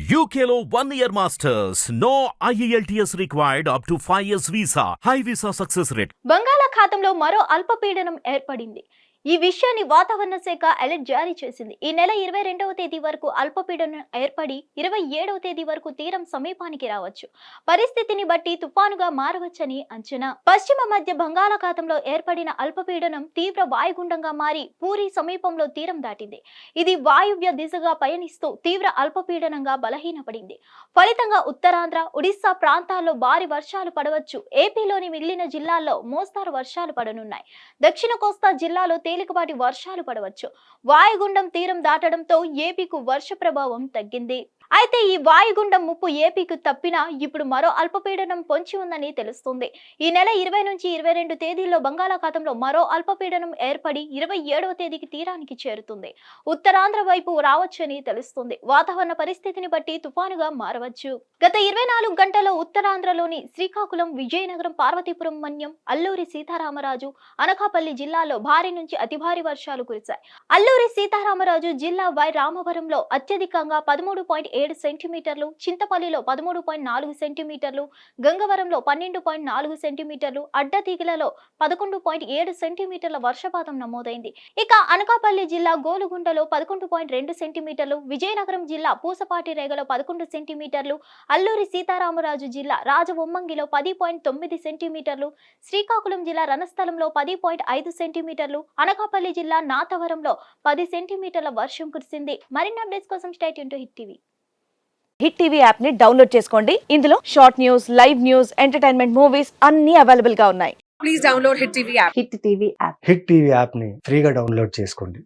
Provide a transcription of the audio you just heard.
UKLO 1 year masters. No IELTS required up to 5 years visa. High visa success rate. బంగాళాఖాతంలో మరో అల్పపీడనం ఏర్పడింది. ఈ విషయాన్ని వాతావరణ శాఖ అలర్ట్ జారీ చేసింది. ఈ నెల 22వ తేదీ వరకు అల్పపీడనం ఏర్పడి 27వ తేదీ వరకు తీరం సమీపానికి రావచ్చు. పరిస్థితిని బట్టి తుఫానుగా మారవచ్చని అంచనా. పశ్చిమ మధ్య బంగాళాఖాతంలో ఏర్పడిన అల్పపీడనం తీవ్ర వాయుగుండంగా మారి పూరి సమీపంలో తీరం దాటింది. ఇది వాయువ్య దిశగా పయనిస్తూ తీవ్ర అల్పపీడనంగా బలహీనపడింది. ఫలితంగా ఉత్తరాంధ్ర, ఒడిశా ప్రాంతాల్లో భారీ వర్షాలు పడవచ్చు. ఏపీలోని మిగిలిన జిల్లాల్లో మోస్తారు వర్షాలు పడనున్నాయి. దక్షిణ కోస్తా జిల్లాలో తేలికపాటి వర్షాలు పడవచ్చు. వాయుగుండం తీరం దాటడంతో ఏపీకు వర్ష ప్రభావం తగ్గింది. అయితే ఈ వాయుగుండం ముప్పు ఏపీకు తప్పినా ఇప్పుడు మరో అల్పపీడనం పొంచి ఉందని తెలుస్తుంది. ఈ నెల 20 నుంచి 22 తేదీల్లో బంగాళాఖాతంలో మరో అల్పపీడనం ఏర్పడి 27వ తేదీకి తీరానికి చేరుతుంది. ఉత్తరాంధ్ర వైపు రావచ్చని తెలుస్తుంది. వాతావరణ పరిస్థితిని బట్టి తుఫానుగా మారవచ్చు. గత 24 గంటల్లో ఉత్తరాంధ్రలోని శ్రీకాకుళం, విజయనగరం, పార్వతీపురం మన్యం, అల్లూరి సీతారామరాజు, అనకాపల్లి జిల్లాలో భారీ నుంచి అతి భారీ వర్షాలు కురిశాయి. అల్లూరి సీతారామరాజు జిల్లా వై రామవరంలో అత్యధికంగా 13.7 సెంటీమీటర్లు, చింతపల్లిలో 13.4 సెంటీమీటర్లు, గంగవరంలో 12.4 సెంటీమీటర్లు, అడ్డతీగలలో 11.7 సెంటీమీటర్ల వర్షపాతం నమోదైంది. ఇక అనకాపల్లి జిల్లా గోలుగుండలో 11.2 సెంటీమీటర్లు, విజయనగరం జిల్లా పూసపాటి రేగలో 11 సెంటీమీటర్లు, అల్లూరి సీతారామరాజు జిల్లా రాజవొమ్మంగిలో 10.9 సెంటీమీటర్లు, శ్రీకాకుళం జిల్లా రణస్థలంలో 10.5 సెంటీమీటర్లు, అనకాపల్లి జిల్లా నాతవరంలో 10 సెంటీమీటర్ల వర్షం కురిసింది. మరిన్ని అప్డేట్స్ కోసం stay tune to hit TV. Hit TV app ని డౌన్లోడ్ చేసుకోండి. ఇందులో short news, live news, entertainment movies అన్ని అవైలబుల్ గా ఉన్నాయి. Please download Hit TV app. Hit TV app. Hit TV యాప్ని ఫ్రీగా డౌన్లోడ్ చేసుకోండి.